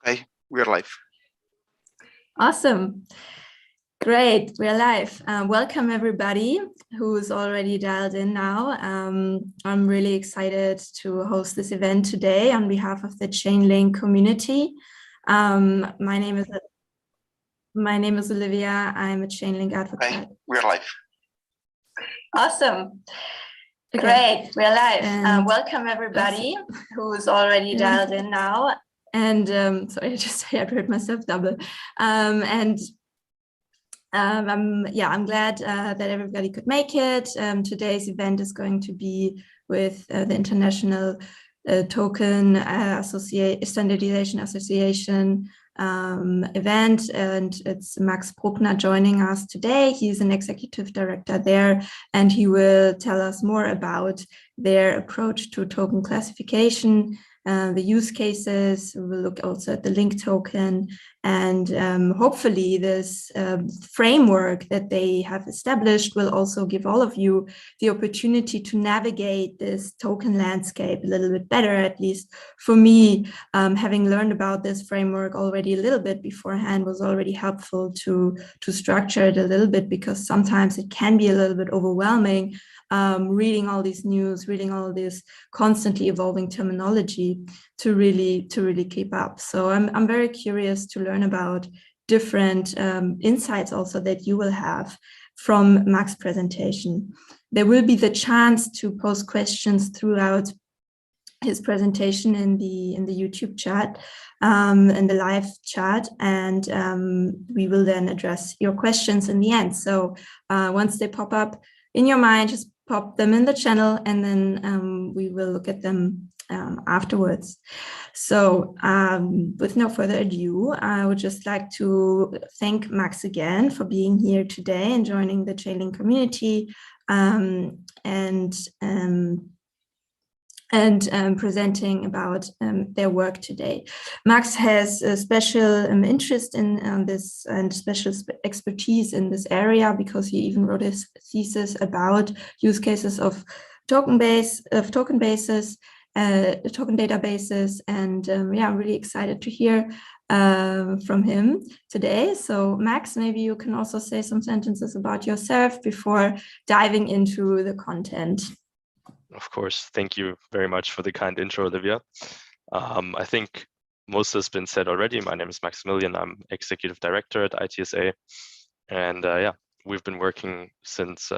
Hi, we're live. Awesome. Great, we're live. Welcome everybody who's already dialed in now. I'm really excited to host this event today on behalf of the Chainlink community. My name is Olivia. I'm a Chainlink advocate. Hi, we're live. Awesome. Okay. Great, we're live. Welcome everybody who's already dialed in now. And sorry, I heard myself double. I'm glad that everybody could make it. Today's event is going to be with the International Token Standardization Association event, and it's Max Bruckner joining us today. He's an executive director there, and he will tell us more about their approach to token classification, the use cases. We'll look also at the link token, and hopefully this framework that they have established will also give all of you the opportunity to navigate this token landscape a little bit better. At least for me, having learned about this framework already a little bit beforehand was already helpful to structure it a little bit, because sometimes it can be a little bit overwhelming reading all these news, reading all this constantly evolving terminology to really keep up. So I'm very curious to learn about different insights also that you will have from Max's presentation. There will be the chance to post questions throughout his presentation in the YouTube chat, in the live chat, and we will then address your questions in the end. So once they pop up in your mind, just pop them in the channel, and then we will look at them afterwards. So with no further ado, I would just like to thank Max again for being here today and joining the Chainlink community and presenting about their work today. Max has a special interest in this and special expertise in this area, because he even wrote his thesis about use cases of token databases, and I'm really excited to hear from him today. So Max, maybe you can also say some sentences about yourself before diving into the content. Of course. Thank you very much for the kind intro, Olivia. I think most has been said already. My name is Maximilian. I'm Executive Director at ITSA. And we've been working since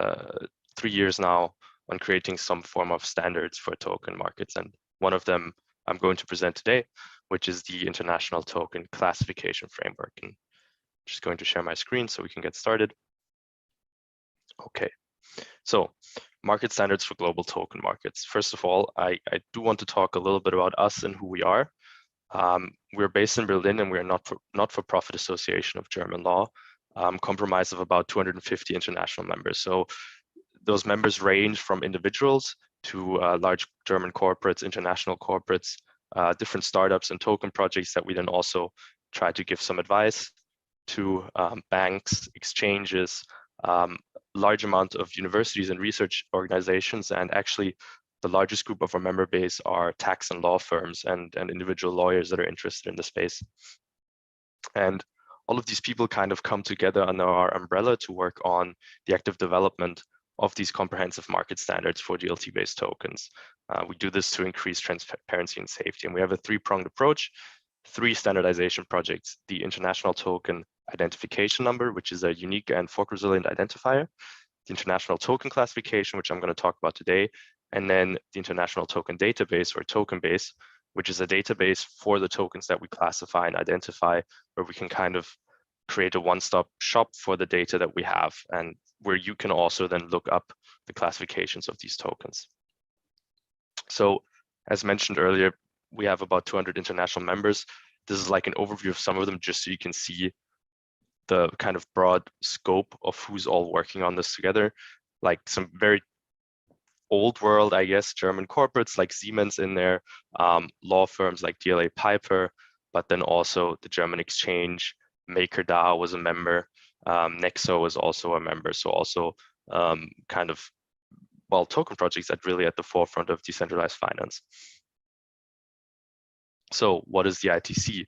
3 years now on creating some form of standards for token markets. And one of them I'm going to present today, which is the International Token Classification Framework. And I'm just going to share my screen so we can get started. Okay. So, market standards for global token markets. First of all, I do want to talk a little bit about us and who we are. We're based in Berlin, and we're a not-for-profit association of German law, comprised of about 250 international members. So those members range from individuals to large German corporates, international corporates, different startups and token projects that we then also try to give some advice to, banks, exchanges, large amount of universities and research organizations, and actually the largest group of our member base are tax and law firms and individual lawyers that are interested in the space. And all of these people kind of come together under our umbrella to work on the active development of these comprehensive market standards for DLT-based tokens. We do this to increase transparency and safety, and we have a three-pronged approach, 3 standardization projects: the International Token Identification Number, which is a unique and fork-resilient identifier, the International Token Classification, which I'm going to talk about today, and then the International Token Database, or Token Base, which is a database for the tokens that we classify and identify, where we can kind of create a one-stop shop for the data that we have, and where you can also then look up the classifications of these tokens. So, as mentioned earlier, we have about 200 international members. This is like an overview of some of them, just so you can see the kind of broad scope of who's all working on this together. Like some very old world, I guess, German corporates like Siemens in there, law firms like DLA Piper, but then also the German exchange, MakerDAO was a member, Nexo was also a member. So also kind of, well, token projects that really at the forefront of decentralized finance. So what is the ITC?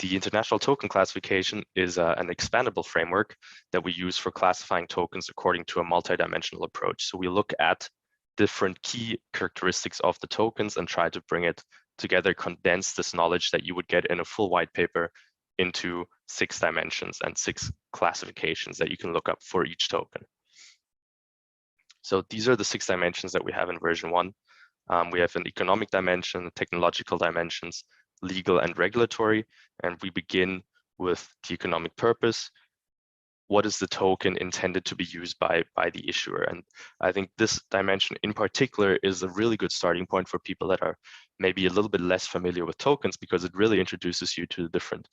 The international token classification is an expandable framework that we use for classifying tokens according to a multidimensional approach. So we look at different key characteristics of the tokens and try to bring it together, condense this knowledge that you would get in a full white paper into 6 dimensions and 6 classifications that you can look up for each token. So these are the 6 dimensions that we have in version 1. We have an economic dimension, technological dimensions, legal and regulatory, and we begin with the economic purpose. What is the token intended to be used by the issuer? And I think this dimension in particular is a really good starting point for people that are maybe a little bit less familiar with tokens, because it really introduces you to the different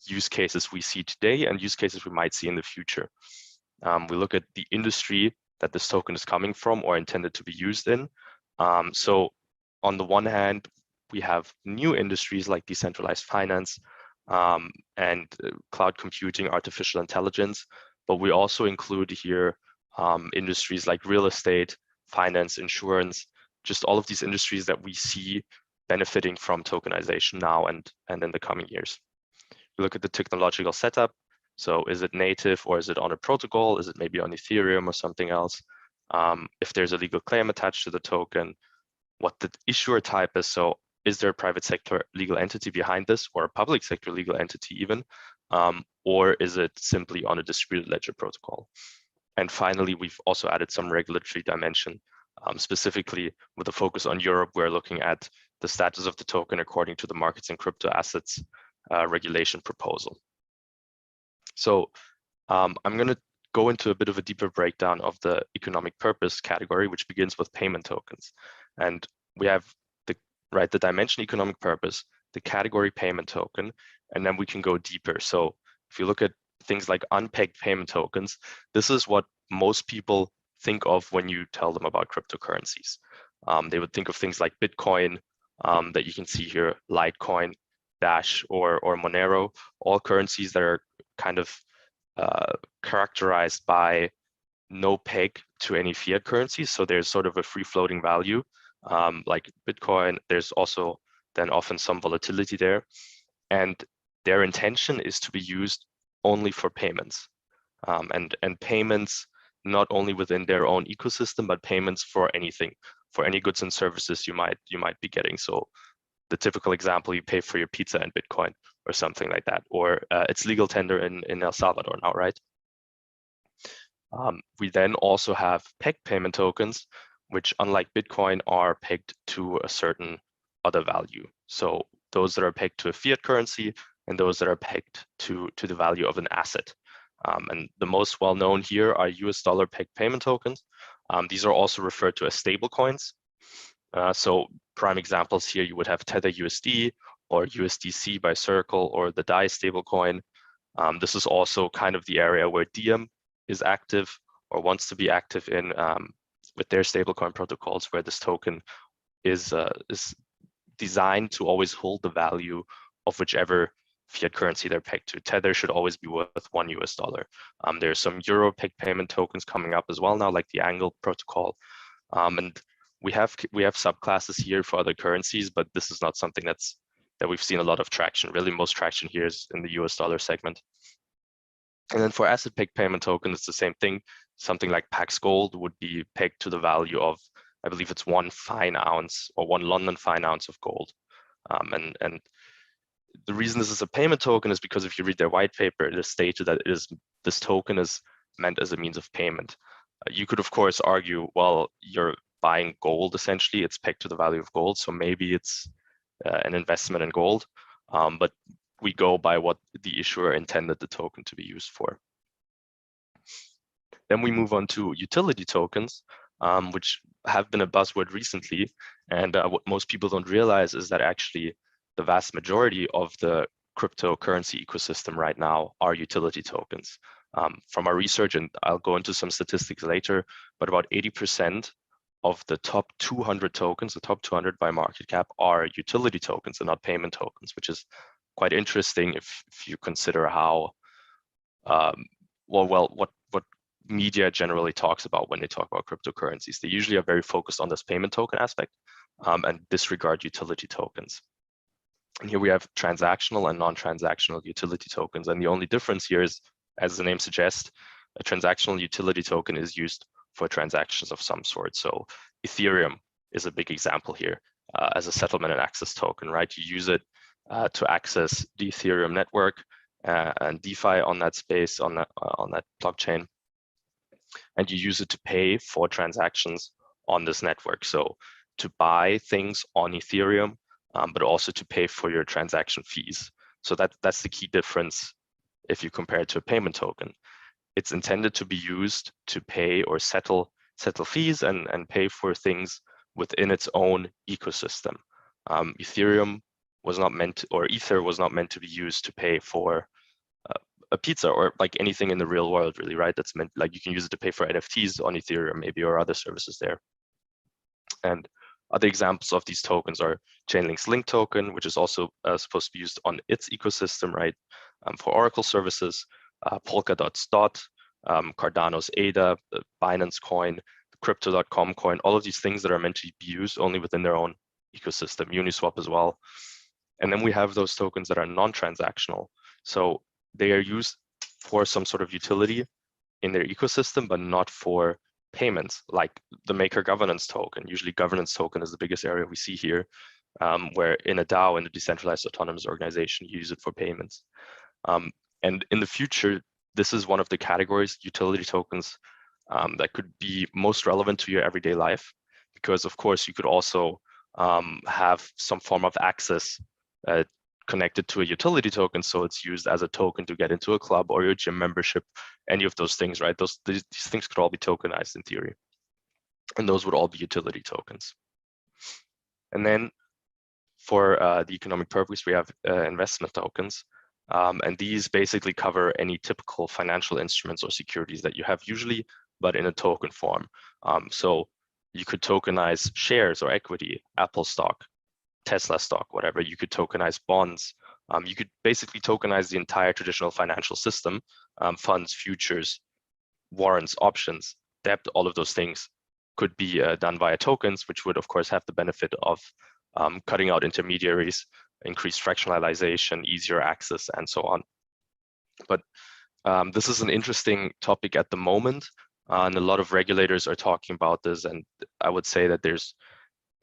use cases we see today and use cases we might see in the future. We look at the industry that this token is coming from or intended to be used in. So on the one hand, we have new industries like decentralized finance and cloud computing, artificial intelligence, but we also include here industries like real estate, finance, insurance, just all of these industries that we see benefiting from tokenization now and in the coming years. We look at the technological setup. So is it native or is it on a protocol? Is it maybe on Ethereum or something else? If there's a legal claim attached to the token, what the issuer type is. So is there a private sector legal entity behind this, or a public sector legal entity even? Or is it simply on a distributed ledger protocol? And finally, we've also added some regulatory dimension, specifically with a focus on Europe. We're looking at the status of the token according to the markets and crypto assets regulation proposal. So I'm going to go into a bit of a deeper breakdown of the economic purpose category, which begins with payment tokens. And we have the dimension economic purpose, the category payment token, and then we can go deeper. So if you look at things like unpegged payment tokens, this is what most people think of when you tell them about cryptocurrencies. They would think of things like Bitcoin that you can see here, Litecoin, Dash, or Monero, all currencies that are kind of characterized by no peg to any fiat currencies. So there's sort of a free floating value. Like Bitcoin, there's also then often some volatility there. And their intention is to be used only for payments. And payments not only within their own ecosystem, but payments for anything, for any goods and services you might be getting. So the typical example, you pay for your pizza in Bitcoin or something like that, or it's legal tender in El Salvador now, right? We then also have pegged payment tokens, which unlike Bitcoin are pegged to a certain other value. So those that are pegged to a fiat currency and those that are pegged to the value of an asset. And the most well-known here are US dollar pegged payment tokens. These are also referred to as stable coins. So prime examples here, you would have Tether USD or USDC by Circle or the DAI stablecoin. This is also kind of the area where Diem is active or wants to be active in with their stablecoin protocols, where this token is designed to always hold the value of whichever fiat currency they're pegged to. Tether should always be worth $1 US. There's some Euro pegged payment tokens coming up as well now, like the Angle protocol. And we have subclasses here for other currencies, but this is not something that we've seen a lot of traction. Really, most traction here is in the US dollar segment. And then for asset pegged payment token, it's the same thing. Something like Pax Gold would be pegged to the value of, I believe it's 1 fine ounce or 1 London fine ounce of gold. And the reason this is a payment token is because if you read their white paper, it is stated that this token is meant as a means of payment. You could, of course, argue, well, you're buying gold, essentially. It's pegged to the value of gold, so maybe it's an investment in gold. But we go by what the issuer intended the token to be used for. Then we move on to utility tokens, which have been a buzzword recently. And what most people don't realize is that actually the vast majority of the cryptocurrency ecosystem right now are utility tokens. From our research, and I'll go into some statistics later, but about 80% of the top 200 tokens, the top 200 by market cap, are utility tokens and not payment tokens, which is quite interesting if you consider how what media generally talks about when they talk about cryptocurrencies. They usually are very focused on this payment token aspect and disregard utility tokens. And here we have transactional and non-transactional utility tokens. And the only difference here is, as the name suggests, a transactional utility token is used for transactions of some sort. So Ethereum is a big example here as a settlement and access token, right? You use it to access the Ethereum network and DeFi on that space, on that blockchain. And you use it to pay for transactions on this network. So to buy things on Ethereum, but also to pay for your transaction fees. So that's the key difference if you compare it to a payment token. It's intended to be used to pay or settle fees and pay for things within its own ecosystem. Ethereum was not meant, or Ether was not meant to be used to pay for a pizza or like anything in the real world, really, right? That's meant, like, you can use it to pay for NFTs on Ethereum, maybe, or other services there. And other examples of these tokens are Chainlink's Link token, which is also supposed to be used on its ecosystem, right? For Oracle services, Polkadot's DOT, Cardano's ADA, the Binance coin, Crypto.com coin, all of these things that are meant to be used only within their own ecosystem, Uniswap as well. And then we have those tokens that are non-transactional. So they are used for some sort of utility in their ecosystem, but not for payments, like the Maker governance token. Usually governance token is the biggest area we see here, where in a DAO, in a decentralized autonomous organization, you use it for payments. And in the future, this is one of the categories, utility tokens, that could be most relevant to your everyday life, because of course you could also have some form of access connected to a utility token, so it's used as a token to get into a club or your gym membership, any of those things, right? These things could all be tokenized in theory, and those would all be utility tokens. And then for the economic purpose, we have investment tokens, and these basically cover any typical financial instruments or securities that you have usually, but in a token form. So you could tokenize shares or equity, Apple stock, Tesla stock, whatever. You could tokenize bonds. You could basically tokenize the entire traditional financial system, funds, futures, warrants, options, debt, all of those things could be done via tokens, which would of course have the benefit of cutting out intermediaries, increased fractionalization, easier access, and so on. But this is an interesting topic at the moment, and a lot of regulators are talking about this, and I would say that there's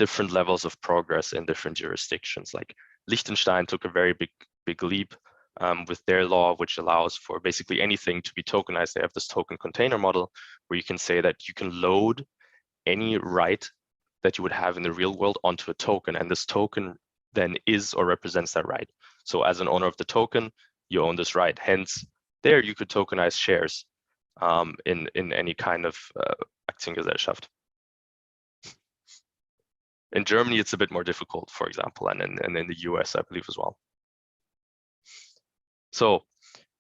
different levels of progress in different jurisdictions. Like Liechtenstein took a very big leap with their law, which allows for basically anything to be tokenized. They have this token container model where you can say that you can load any right that you would have in the real world onto a token, and this token then is or represents that right. So as an owner of the token, you own this right. Hence, there you could tokenize shares in any kind of Aktiengesellschaft. In Germany, it's a bit more difficult, for example, and in the US, I believe, as well. So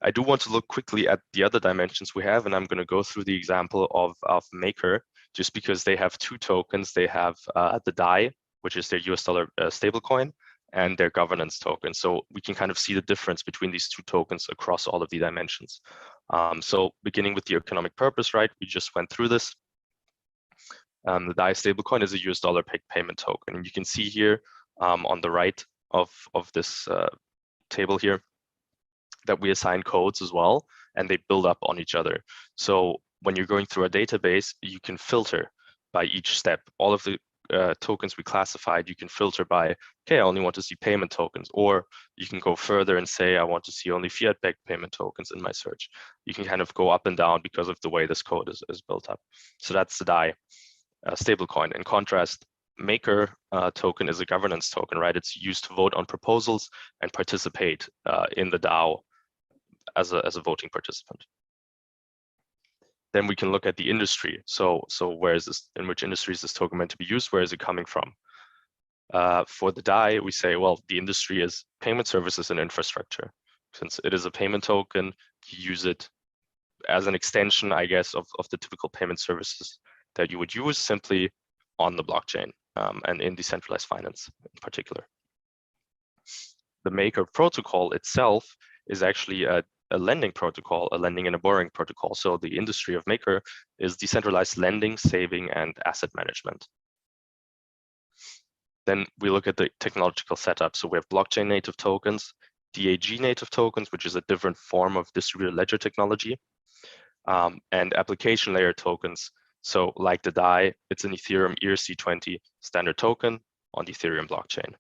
I do want to look quickly at the other dimensions we have, and I'm going to go through the example of Maker, just because they have two tokens. They have the DAI, which is their US dollar stablecoin, and their governance token. So we can kind of see the difference between these two tokens across all of the dimensions. So beginning with the economic purpose, right? We just went through this. The DAI stablecoin is a US dollar payment token. And you can see here on the right of this table here that we assign codes as well, and they build up on each other. So when you're going through a database, you can filter by each step. All of the tokens we classified, you can filter by, okay, I only want to see payment tokens, or you can go further and say, I want to see only fiat-backed payment tokens in my search. You can kind of go up and down because of the way this code is built up. So that's the DAI stablecoin. In contrast, Maker token is a governance token, right? It's used to vote on proposals and participate in the DAO as a voting participant. Then we can look at the industry. So where is this, in which industry is this token meant to be used? Where is it coming from? For the DAI, we say, well, the industry is payment services and infrastructure. Since it is a payment token, you use it as an extension, I guess, of the typical payment services that you would use simply on the blockchain and in decentralized finance in particular. The Maker protocol itself is actually a lending protocol, a lending and a borrowing protocol. So the industry of Maker is decentralized lending, saving, and asset management. Then we look at the technological setup. So we have blockchain native tokens, DAG native tokens, which is a different form of distributed ledger technology, and application layer tokens. So like the DAI, it's an Ethereum ERC20 standard token on the Ethereum blockchain.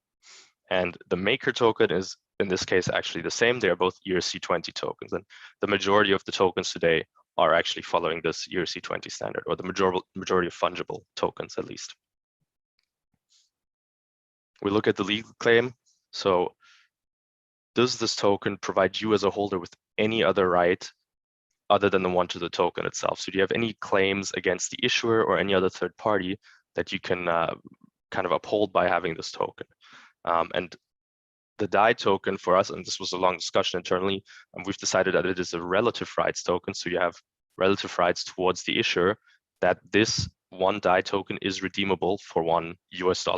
And the maker token is, in this case, actually the same. They are both ERC20 tokens. And the majority of the tokens today are actually following this ERC20 standard, or the majority of fungible tokens, at least. We look at the legal claim. So does this token provide you as a holder with any other right other than the one to the token itself? So do you have any claims against the issuer or any other third party that you can kind of uphold by having this token? And the DAI token for us, and this was a long discussion internally, and we've decided that it is a relative rights token. So you have relative rights towards the issuer, that this one DAI token is redeemable for $1 US.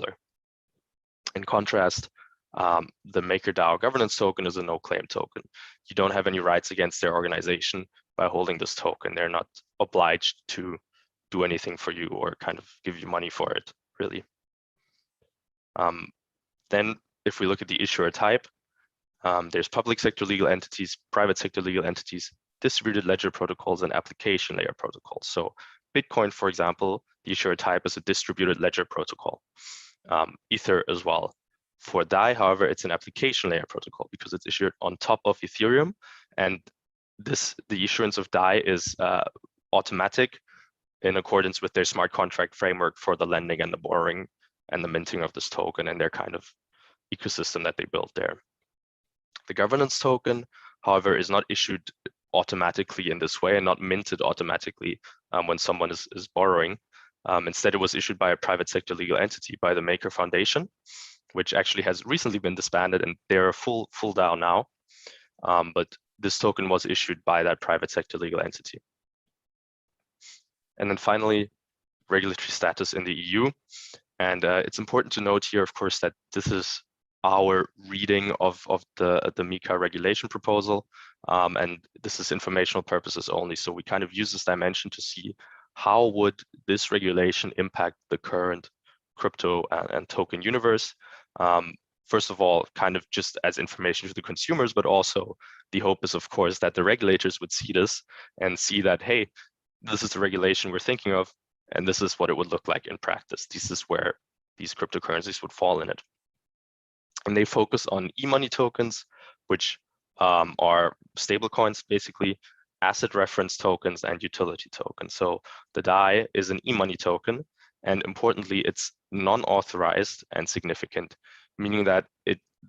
In contrast, the MakerDAO governance token is a no-claim token. You don't have any rights against their organization by holding this token. They're not obliged to do anything for you or kind of give you money for it, really. Then if we look at the issuer type, there's public sector legal entities, private sector legal entities, distributed ledger protocols, and application layer protocols. So Bitcoin, for example, the issuer type is a distributed ledger protocol. Ether as well. For DAI, however, it's an application layer protocol because it's issued on top of Ethereum, and the issuance of DAI is automatic in accordance with their smart contract framework for the lending and the borrowing and the minting of this token and their kind of ecosystem that they built there. The governance token, however, is not issued automatically in this way and not minted automatically when someone is borrowing. Instead, it was issued by a private sector legal entity, by the Maker Foundation, which actually has recently been disbanded, and they're a full DAO now. But this token was issued by that private sector legal entity. And then finally, regulatory status in the EU. And it's important to note here, of course, that this is our reading of the MiCA regulation proposal. And this is informational purposes only. So we kind of use this dimension to see how would this regulation impact the current crypto and token universe. First of all, kind of just as information to the consumers, but also the hope is, of course, that the regulators would see this and see that, hey, this is the regulation we're thinking of, and this is what it would look like in practice. This is where these cryptocurrencies would fall in it. And they focus on e-money tokens, which are stablecoins, basically, asset reference tokens, and utility tokens. So the DAI is an e-money token, and importantly, it's non-authorized and significant, meaning that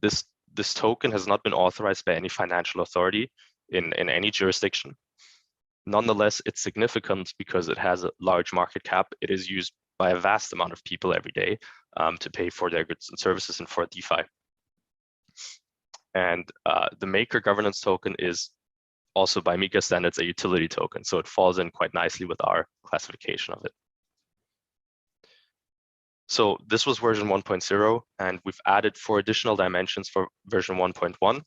this token has not been authorized by any financial authority in any jurisdiction. Nonetheless, it's significant because it has a large market cap. It is used by a vast amount of people every day to pay for their goods and services and for DeFi. And the Maker governance token is also by MiCA standards a utility token, so it falls in quite nicely with our classification of it. So this was version 1.0, and we've added 4 additional dimensions for version 1.1.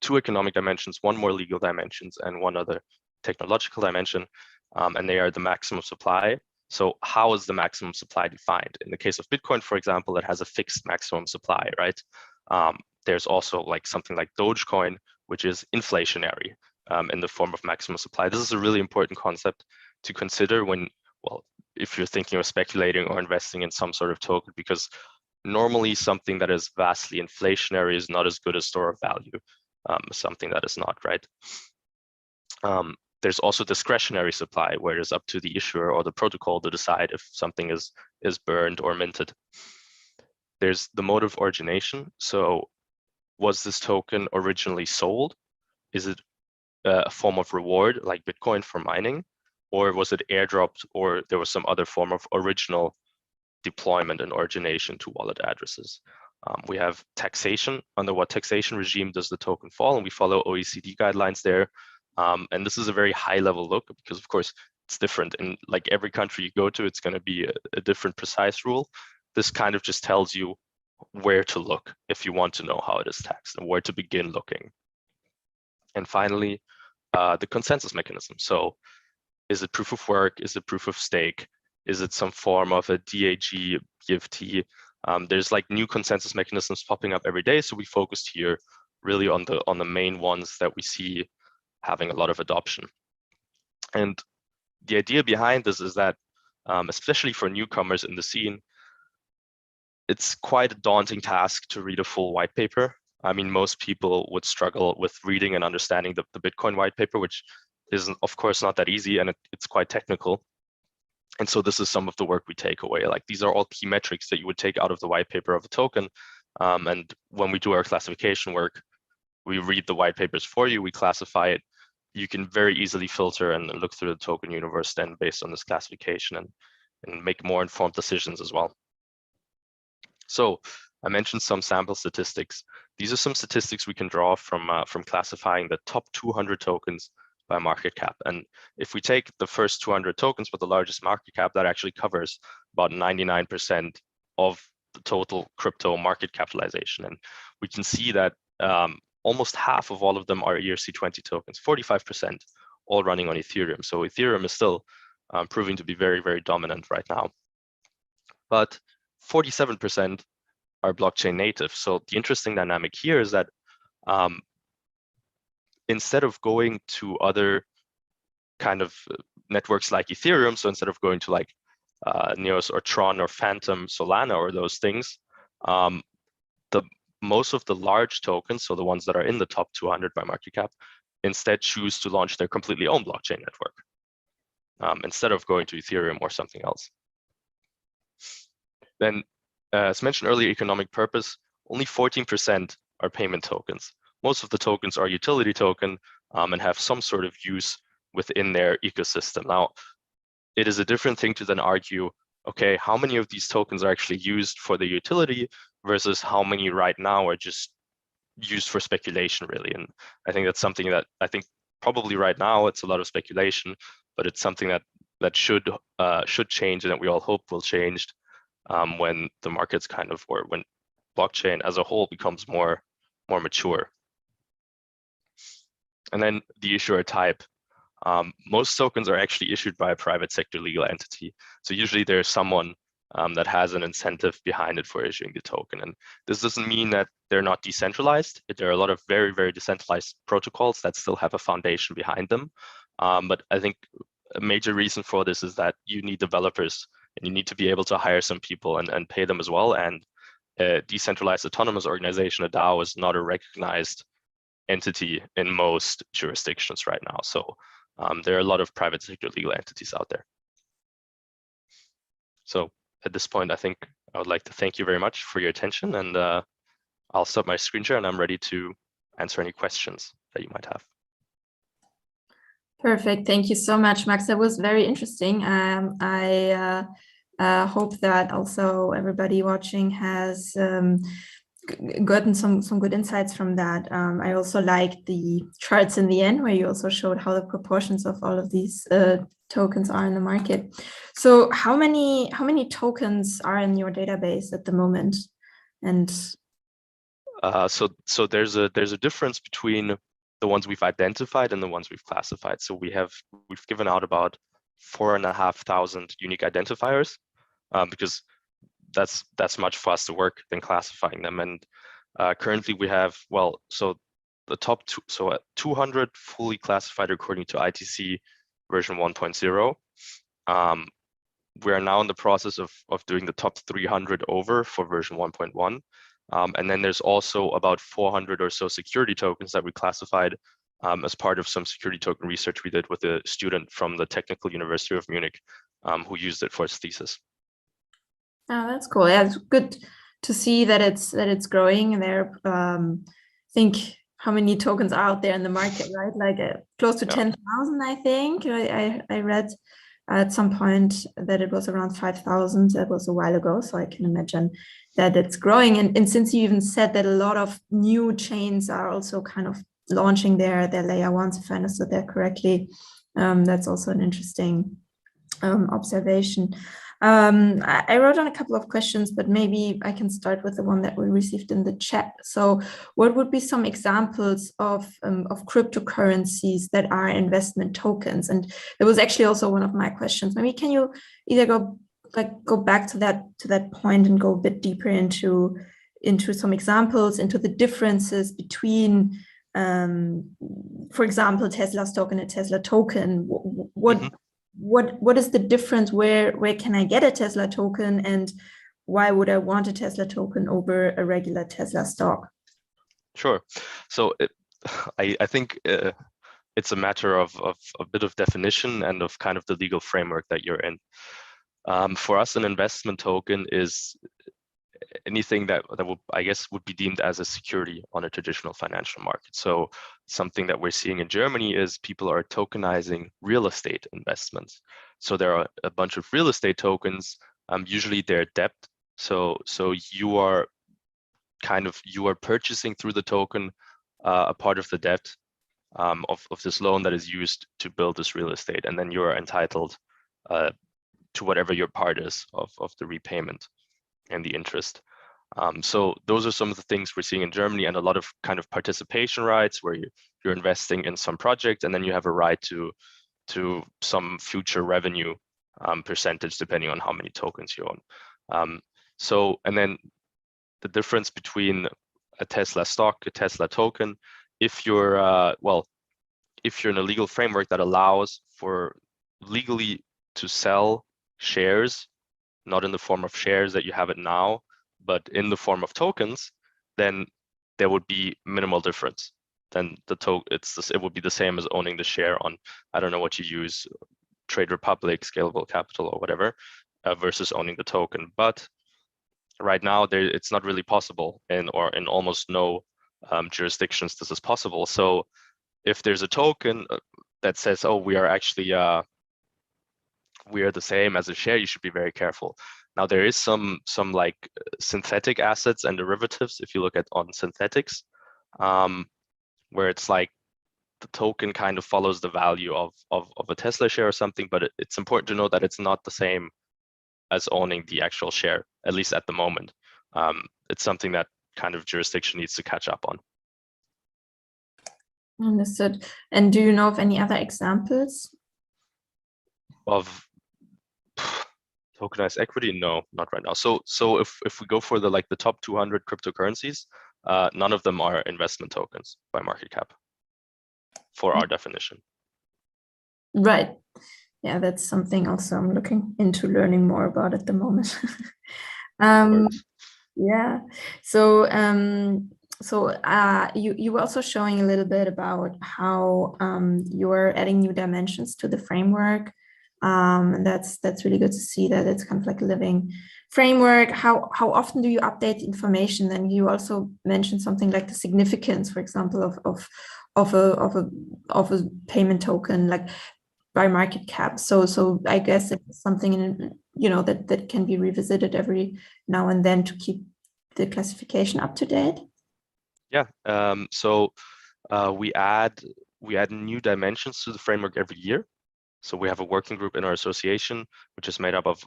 2 economic dimensions, 1 more legal dimensions, and 1 other technological dimension, and they are the maximum supply. So how is the maximum supply defined? In the case of Bitcoin, for example, it has a fixed maximum supply, right? There's also like something like Dogecoin, which is inflationary in the form of maximum supply. This is a really important concept to consider when, well, if you're thinking of speculating or investing in some sort of token, because normally something that is vastly inflationary is not as good a store of value, something that is not, right? There's also discretionary supply, where it's up to the issuer or the protocol to decide if something is burned or minted. There's the mode of origination. So was this token originally sold? Is it a form of reward like Bitcoin for mining? Or was it airdropped, or there was some other form of original deployment and origination to wallet addresses? We have taxation. Under what taxation regime does the token fall? And we follow OECD guidelines there. And this is a very high level look because, of course, it's different. In like every country you go to, it's going to be a different precise rule. This kind of just tells you where to look if you want to know how it is taxed and where to begin looking. And finally, the consensus mechanism. So is it proof of work? Is it proof of stake? Is it some form of a DAG, BFT? There's like new consensus mechanisms popping up every day, so we focused here really on the main ones that we see having a lot of adoption. And the idea behind this is that, especially for newcomers in the scene, it's quite a daunting task to read a full white paper. I mean, most people would struggle with reading and understanding the Bitcoin white paper, which is of course not that easy, and it's quite technical. And so this is some of the work we take away. Like, these are all key metrics that you would take out of the white paper of a token. And when we do our classification work, we read the white papers for you, we classify it. You can very easily filter and look through the token universe then based on this classification and make more informed decisions as well. So I mentioned some sample statistics. These are some statistics we can draw from classifying the top 200 tokens by market cap. And if we take the first 200 tokens with the largest market cap, that actually covers about 99% of the total crypto market capitalization. And we can see that almost half of all of them are ERC20 tokens, 45%, all running on Ethereum. So Ethereum is still proving to be very, very dominant right now. But 47% are blockchain native. So the interesting dynamic here is that instead of going to other kind of networks like Ethereum, so instead of going to like Neos or Tron or Phantom, Solana or those things, most of the large tokens, so the ones that are in the top 200 by market cap, instead choose to launch their completely own blockchain network instead of going to Ethereum or something else. Then, as mentioned earlier, economic purpose, only 14% are payment tokens. Most of the tokens are utility token and have some sort of use within their ecosystem. Now, it is a different thing to then argue, okay, how many of these tokens are actually used for the utility versus how many right now are just used for speculation, really. And I think that's something that I think probably right now it's a lot of speculation, but it's something that should change and that we all hope will change when the markets or when blockchain as a whole becomes more mature. And then the issuer type. Most tokens are actually issued by a private sector legal entity. So usually there's someone that has an incentive behind it for issuing the token. And this doesn't mean that they're not decentralized. There are a lot of very, very decentralized protocols that still have a foundation behind them. But I think a major reason for this is that you need developers and you need to be able to hire some people and pay them as well. And a decentralized autonomous organization, a DAO, is not a recognized entity in most jurisdictions right now. So there are a lot of private sector legal entities out there. So at this point, I think I would like to thank you very much for your attention, and I'll stop my screen share and I'm ready to answer any questions that you might have. Perfect. Thank you so much, Max. That was very interesting. I hope that also everybody watching has gotten some good insights from that. I also liked the charts in the end where you also showed how the proportions of all of these tokens are in the market. So how many tokens are in your database at the moment? And so there's a difference between the ones we've identified and the ones we've classified. So we've given out about 4,500 unique identifiers because that's much faster work than classifying them. And currently we have, so the top 200 fully classified according to ITSA version 1.0. We are now in the process of doing the top 300 over for version 1.1. And then there's also about 400 or so security tokens that we classified as part of some security token research we did with a student from the Technical University of Munich who used it for his thesis. Oh, that's cool. Yeah, it's good to see that it's growing. And there, I think, how many tokens are out there in the market, right? Like close to 10,000, I think. I read at some point that it was around 5,000. That was a while ago, so I can imagine that it's growing. And since you even said that a lot of new chains are also kind of launching their layer ones, if I understood that correctly, that's also an interesting observation. I wrote on a couple of questions, but maybe I can start with the one that we received in the chat. So what would be some examples of cryptocurrencies that are investment tokens? And it was actually also one of my questions. Maybe can you either go like go back to that point and go a bit deeper into some examples, into the differences between, for example, Tesla stock and a Tesla token. What is the difference? Where can I get a Tesla token, and why would I want a Tesla token over a regular Tesla stock? Sure. So I think it's a matter of a bit of definition and of kind of the legal framework that you're in. For us, an investment token is anything that would, I guess, would be deemed as a security on a traditional financial market. So something that we're seeing in Germany is people are tokenizing real estate investments. So there are a bunch of real estate tokens. Usually they're debt. So you are purchasing through the token a part of the debt of this loan that is used to build this real estate, and then you are entitled to whatever your part is of the repayment and the interest. So those are some of the things we're seeing in Germany, and a lot of kind of participation rights where you're investing in some project, and then you have a right to some future revenue percentage depending on how many tokens you own. And then the difference between a Tesla stock, a Tesla token, if you're in a legal framework that allows for legally to sell shares, not in the form of shares that you have it now, but in the form of tokens, then there would be minimal difference. Then it would be the same as owning the share on, I don't know what you use, Trade Republic, Scalable Capital, or whatever, versus owning the token. But right now, it's not really possible, in almost no jurisdictions this is possible. So if there's a token that says, oh, we are actually we are the same as a share, you should be very careful. Now there is some like synthetic assets and derivatives, if you look at on synthetics, where it's like the token kind of follows the value of a Tesla share or something, but it's important to know that it's not the same as owning the actual share, at least at the moment. It's something that kind of jurisdiction needs to catch up on. Understood. And do you know of any other examples of tokenized equity? No, not right now. So if we go for the top 200 cryptocurrencies, none of them are investment tokens by market cap for our definition. Right. Yeah, that's something also I'm looking into learning more about at the moment. Yeah. So you were also showing a little bit about how you're adding new dimensions to the framework. And that's really good to see that it's kind of like a living framework. How often do you update the information? Then you also mentioned something like the significance, for example, of a payment token, like by market cap. So I guess it's something that can be revisited every now and then to keep the classification up to date. Yeah. So we add new dimensions to the framework every year. So we have a working group in our association, which is made up of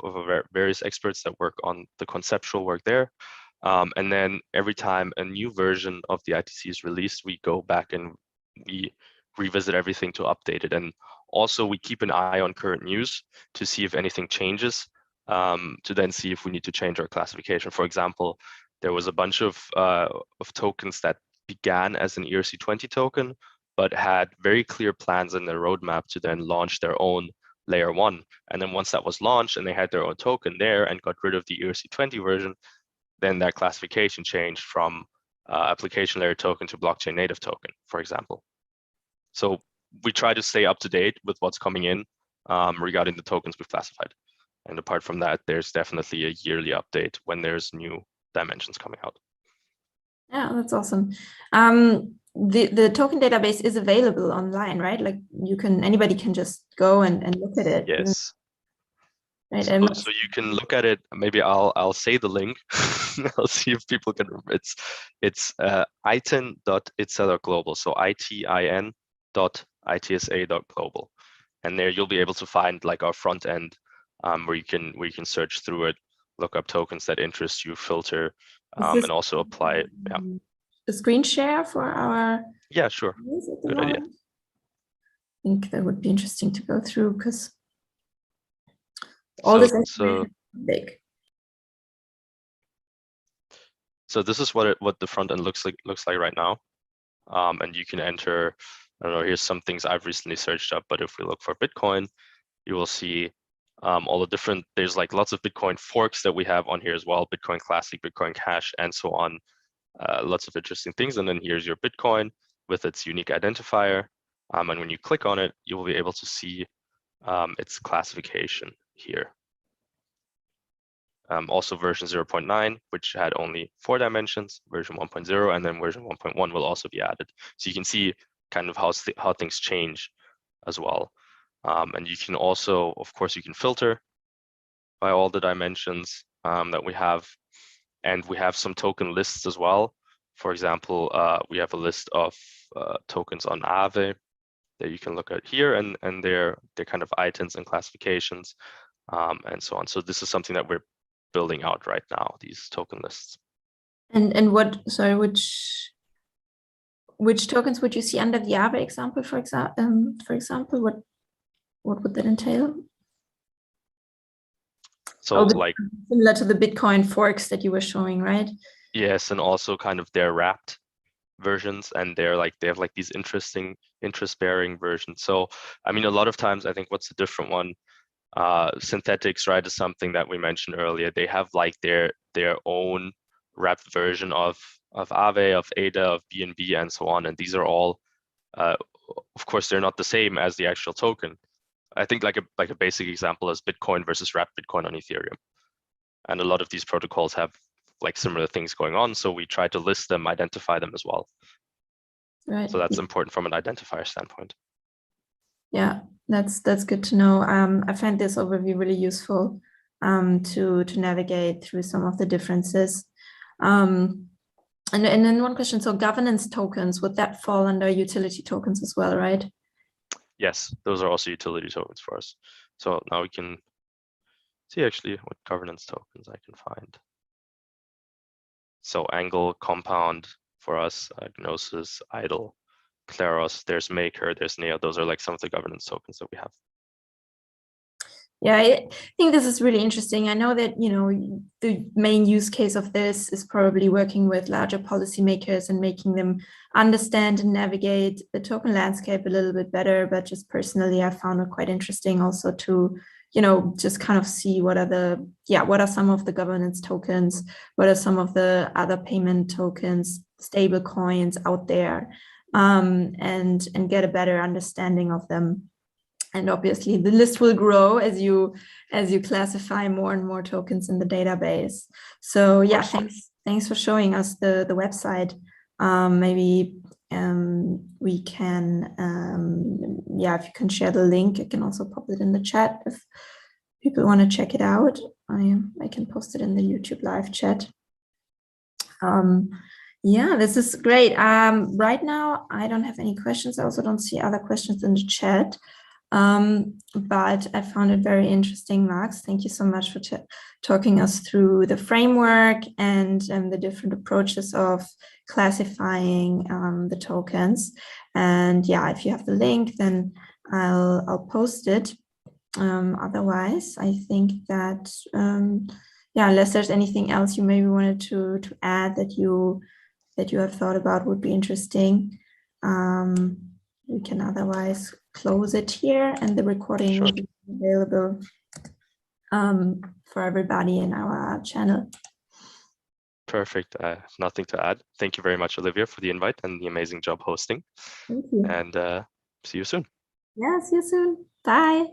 various experts that work on the conceptual work there. And then every time a new version of the ITC is released, we go back and we revisit everything to update it. And also we keep an eye on current news to see if anything changes, to then see if we need to change our classification. For example, there was a bunch of tokens that began as an ERC20 token, but had very clear plans in their roadmap to then launch their own layer 1. And then once that was launched and they had their own token there and got rid of the ERC20 version, then that classification changed from application layer token to blockchain native token, for example. So we try to stay up to date with what's coming in regarding the tokens we've classified. And apart from that, there's definitely a yearly update when there's new dimensions coming out. Yeah, that's awesome. The token database is available online, right? Like anybody can just go and look at it. Yes. Right. So you can look at it. Maybe I'll say the link. I'll see if people can remember. It's itin.itsa.global. So itin.itsa.global, and there you'll be able to find like our front end, where you can search through it, look up tokens that interest you, filter, and also apply it. Yeah. A screen share for our. Yeah, sure. Good idea. I think that would be interesting to go through because all this information big. So this is what the front end looks like right now. And you can enter, I don't know, here's some things I've recently searched up, but if we look for Bitcoin, you will see all the different, there's like lots of Bitcoin forks that we have on here as well, Bitcoin Classic, Bitcoin Cash, and so on. Lots of interesting things. And then here's your Bitcoin with its unique identifier. And when you click on it, you will be able to see its classification here. Also version 0.9, which had only 4 dimensions, version 1.0, and then version 1.1 will also be added. So you can see kind of how things change as well. And you can also, of course, you can filter by all the dimensions that we have. And we have some token lists as well. For example, we have a list of tokens on Aave that you can look at here, and they're kind of items and classifications and so on. So this is something that we're building out right now, these token lists. And what, sorry, which tokens would you see under the Aave example, for example, what would that entail? So like similar to the Bitcoin forks that you were showing, right? Yes, and also kind of their wrapped versions, and they have like these interesting interest-bearing versions. So I mean, a lot of times I think what's a different one, synthetics, right, is something that we mentioned earlier. They have like their own wrapped version of Aave, of ADA, of BNB, and so on. And these are all, of course, they're not the same as the actual token. I think like a basic example is Bitcoin versus wrapped Bitcoin on Ethereum. And a lot of these protocols have like similar things going on. So we try to list them, identify them as well. Right. So that's important from an identifier standpoint. Yeah, that's good to know. I find this overview really useful to navigate through some of the differences. And then one question, so governance tokens, would that fall under utility tokens as well, right? Yes, those are also utility tokens for us. So now we can see actually what governance tokens I can find. So Angle, Compound for us, Gnosis, Idle, Kleros, there's Maker, there's Neo. Those are like some of the governance tokens that we have. Yeah, I think this is really interesting. I know that, you know, the main use case of this is probably working with larger policymakers and making them understand and navigate the token landscape a little bit better. But just personally, I found it quite interesting also to, you know, just kind of see what are some of the governance tokens, what are some of the other payment tokens, stable coins out there, and get a better understanding of them. And obviously the list will grow as you classify more and more tokens in the database. So yeah, thanks for showing us the website. Maybe we can, if you can share the link, I can also pop it in the chat if people want to check it out. I can post it in the YouTube live chat. Yeah, this is great. Right now, I don't have any questions. I also don't see other questions in the chat. But I found it very interesting, Max. Thank you so much for talking us through the framework and the different approaches of classifying the tokens. And yeah, if you have the link, then I'll post it. Otherwise, I think that unless there's anything else you maybe wanted to add that you have thought about would be interesting, we can otherwise close it here, and the recording will be available for everybody in our channel. Perfect. Nothing to add. Thank you very much, Olivia, for the invite and the amazing job hosting. Thank you. And see you soon. Yeah, see you soon. Bye.